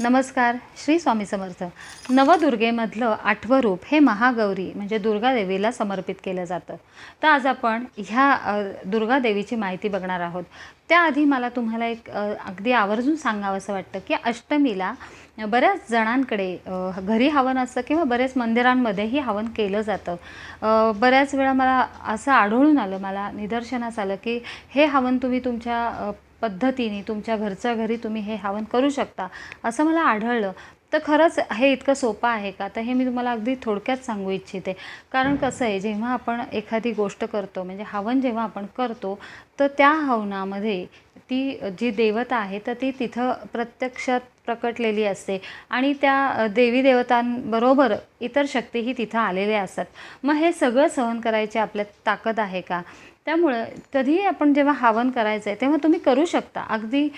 नमस्कार. श्री स्वामी समर्थ. नवदुर्गेमधलं 8वं रूप हे महागौरी म्हणजे दुर्गा देवीला समर्पित केलं जातं. तर आज आपण ह्या दुर्गा देवीची माहिती बघणार आहोत. त्याआधी मला तुम्हाला एक अगदी आवर्जून सांगावंसं वाटतं की अष्टमीला बऱ्याच जणांकडे घरी हवन असतं किंवा बऱ्याच मंदिरांमध्येही हवन केलं जातं. बऱ्याच वेळा मला असं आढळून आलं, मला निदर्शनास आलं की हे हवन तुम्ही तुमच्या पद्धतीने तुमच्या घरच्या घरी तुम्ही हे हवन करू शकता असं मला आढळलं. तर खरंच हे इतकं सोपं आहे का? तर हे मी तुम्हाला अगदी थोडक्यात सांगू इच्छिते. कारण कसं आहे, जेव्हा आपण एखादी गोष्ट करतो म्हणजे हवन जेव्हा आपण करतो तर त्या हवनामध्ये ती जी देवता आहे तर ती तिथं प्रत्यक्षात प्रकटलेली असते आणि त्या देवी देवतांबरोबर इतर शक्तीही तिथं आलेल्या असतात. मग हे सगळं सहन करायची आपल्यात ताकद आहे का? त्यामुळं कधीही आपण जेव्हा हवन करायचं आहे तेव्हा तुम्ही करू शकता. अगदी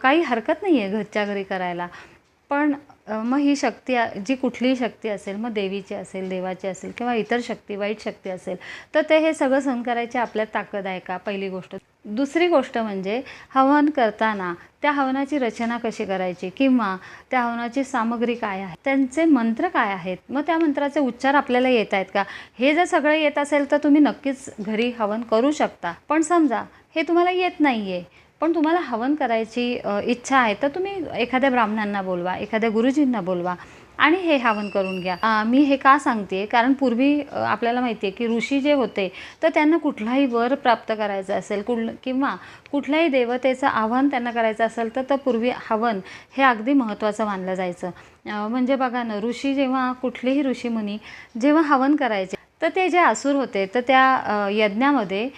काही हरकत नाही आहे घरच्या घरी करायला. पण मग ही शक्ती जी कुठलीही शक्ती असेल, मग देवीची असेल, देवाची असेल किंवा इतर शक्ती, वाईट शक्ती असेल, तर ते हे सगळं सहन करायची आपल्यात ताकद आहे का? पहिली गोष्ट. दुसरी गोष्ट म्हणजे हवन करताना त्या हवनाची रचना कशी करायची किंवा त्या हवनाची सामग्री काय आहे, त्यांचे मंत्र काय आहेत, मग त्या मंत्राचे उच्चार आपल्याला येत आहेत का? हे जर सगळं येत असेल तर तुम्ही नक्कीच घरी हवन करू शकता. पण समजा हे तुम्हाला येत नाही आहे, पण तुम्हाला हवन करायची इच्छा आहे, तर तुम्ही एखाद्या ब्राह्मणांना बोलवा, एखाद्या गुरुजींना बोलवा आणि हे हवन करून घ्या. मी हे का सांगते, कारण पूर्वी आपल्याला माहिती आहे की ऋषी जे होते तर त्यांना कुठलाही वर प्राप्त करायचं असेल किंवा कुठल्याही देवतेचं आवाहन त्यांना करायचं असेल तर पूर्वी हवन हे अगदी महत्त्वाचं मानलं जायचं. म्हणजे बघा ना, ऋषी जेव्हा कुठलेही ऋषीमुनी जेव्हा हवन करायचे तर ते जे असुर होते तर त्या यज्ञामध्ये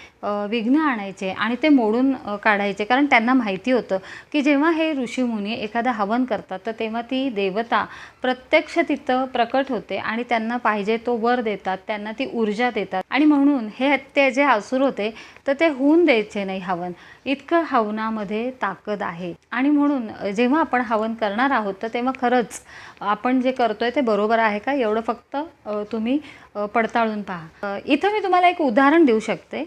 विघ्न आणायचे आणि ते मोडून काढायचे. कारण त्यांना माहिती होतं की जेव्हा हे ऋषीमुनी एखादा हवन करतात तर तेव्हा ती देवता प्रत्यक्ष तिथं प्रकट होते आणि त्यांना पाहिजे तो वर देतात, त्यांना ती ऊर्जा देतात. आणि म्हणून ते जे असुर होते तर ते होऊन द्यायचे नाही हवन. इतकं हवनामध्ये ताकद आहे. आणि म्हणून जेव्हा आपण हवन करणार आहोत तर तेव्हा खरंच आपण जे करतोय ते बरोबर आहे का, एवढं फक्त तुम्ही पडताळून पहा. इथं मी तुम्हाला एक उदाहरण देऊ शकते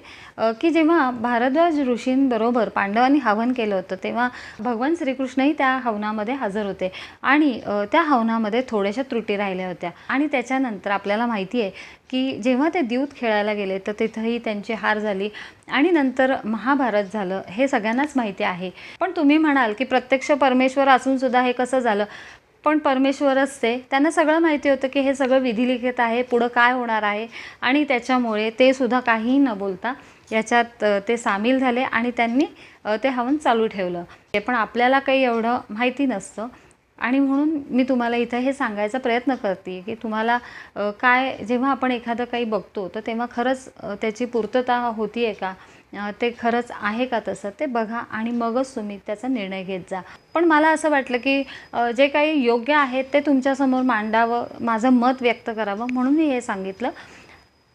की जेव्हा भारद्वाज ऋषींबरोबर पांडवांनी हवन केलं होतं तेव्हा भगवान श्रीकृष्णही त्या हवनामध्ये हजर होते आणि त्या हवनामध्ये थोड्याशा त्रुटी राहिल्या होत्या. आणि त्याच्यानंतर आपल्याला माहिती आहे की जेव्हा ते द्यूत खेळायला गेले तर तिथंही त्यांची हार झाली आणि नंतर महाभारत झालं, हे सगळ्यांनाच माहिती आहे. पण तुम्ही म्हणाल की प्रत्यक्ष परमेश्वर असून सुद्धा हे कसं झालं? पण परमेश्वरच त्यांना सगळं माहिती होतं की हे सगळं विधिलिखित आहे, पुढं काय होणार आहे. आणि त्याच्यामुळे ते सुद्धा काहीही न बोलता याच्यात ते सामील झाले आणि त्यांनी ते हवन चालू ठेवलं. ते पण आपल्याला काही एवढं माहिती नसतं. आणि म्हणून मी तुम्हाला इथं हे सांगायचा प्रयत्न करते की तुम्हाला काय, जेव्हा आपण एखादं काही बघतो तर तेव्हा खरंच त्याची पूर्तता होती आहे का, ते खरंच आहे का, तसं ते बघा आणि मगच तुम्ही त्याचा निर्णय घेत जा. पण मला असं वाटलं की जे काही योग्य आहे ते तुमच्यासमोर मांडावं, माझं मत व्यक्त करावं, म्हणून मी हे सांगितलं.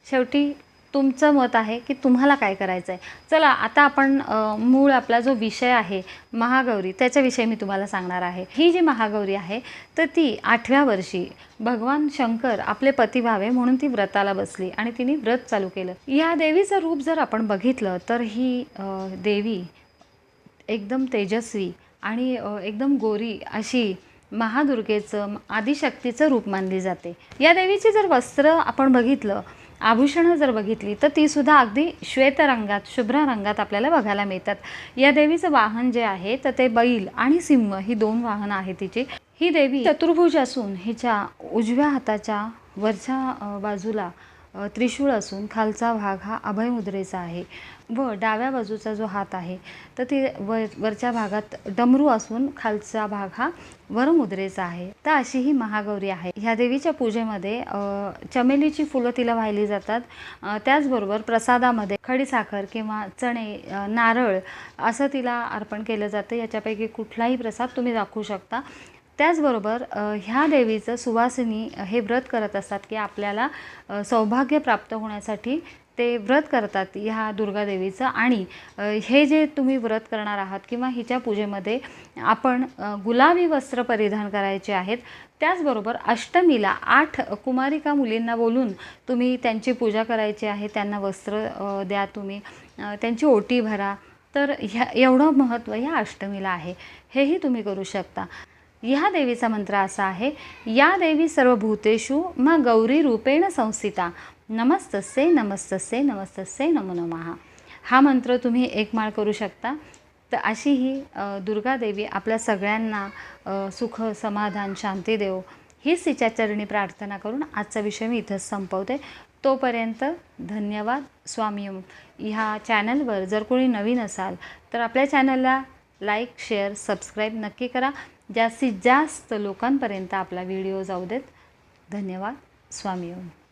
शेवटी तुमचं मत आहे की तुम्हाला काय करायचं आहे. चला आता आपण मूळ आपला जो विषय आहे महागौरी, त्याच्याविषयी मी तुम्हाला सांगणार आहे. ही जी महागौरी आहे तर ती 8व्या वर्षी भगवान शंकर आपले पती व्हावे म्हणून ती व्रताला बसली आणि तिने व्रत चालू केलं. या देवीचं रूप जर आपण बघितलं तर ही देवी एकदम तेजस्वी आणि एकदम गोरी अशी महादुर्गेचं, आदिशक्तीचं रूप मानली जाते. या देवीची जर वस्त्र आपण बघितलं, आभूषणं जर बघितली तर ती सुद्धा अगदी श्वेत रंगात, शुभ्र रंगात आपल्याला बघायला मिळतात. या देवीचं वाहन जे आहे तर ते बैल आणि सिंह ही 2 वाहनं आहेत तिची. ही देवी चतुर्भुज असून हिच्या उजव्या हाताच्या वरच्या बाजूला त्रिशूळ असून खालचा भाग हा अभयमुद्रेचा आहे व डाव्या बाजूचा जो हात आहे तर ती वरच्या भागात डमरू असून खालचा भाग हा वरमुद्रेचा आहे. तर अशी ही महागौरी आहे. ह्या देवीच्या पूजेमध्ये चमेलीची फुलं तिला वाहिली जातात. त्याचबरोबर प्रसादामध्ये खडीसाखर किंवा चणे, नारळ असं तिला अर्पण केलं जातं. याच्यापैकी कुठलाही प्रसाद तुम्ही दाखवू शकता. त्याचबरोबर ह्या देवीचं सुवासिनी हे व्रत करत असतात की आपल्याला सौभाग्य प्राप्त होण्यासाठी ते व्रत करतात ह्या दुर्गा देवीचं. आणि हे जे तुम्ही व्रत करणार आहात किंवा हिच्या पूजेमध्ये आपण गुलाबी वस्त्र परिधान करायचे आहेत. त्याचबरोबर अष्टमीला 8 कुमारिका मुलींना बोलून तुम्ही त्यांची पूजा करायची आहे. त्यांना वस्त्र द्या, तुम्ही त्यांची ओटी भरा. तर एवढं महत्त्व ह्या अष्टमीला आहे. हेही तुम्ही करू शकता. ह्या देवीचा मंत्र असा आहे, या देवी सर्वभूतेषु मा गौरी रूपेण संस्थिता, नमस्तस्यै नमस्तस्यै नमस्तस्यै नमो नमः. हा मंत्र तुम्ही एक माळ करू शकता. तर अशी ही दुर्गा देवी आपल्या सगळ्यांना सुख, समाधान, शांती देव, हीच तिच्या चरणी प्रार्थना करून आजचा विषय मी इथंच संपवते. तोपर्यंत धन्यवाद. स्वामी ओम. ह्या चॅनलवर जर कोणी नवीन असाल तर आपल्या चॅनलला लाईक, शेअर, सबस्क्राईब नक्की करा. जास्तीत जास्त लोकांपर्यंत आपला व्हिडिओ जाऊ देत. धन्यवाद. स्वामी ओम.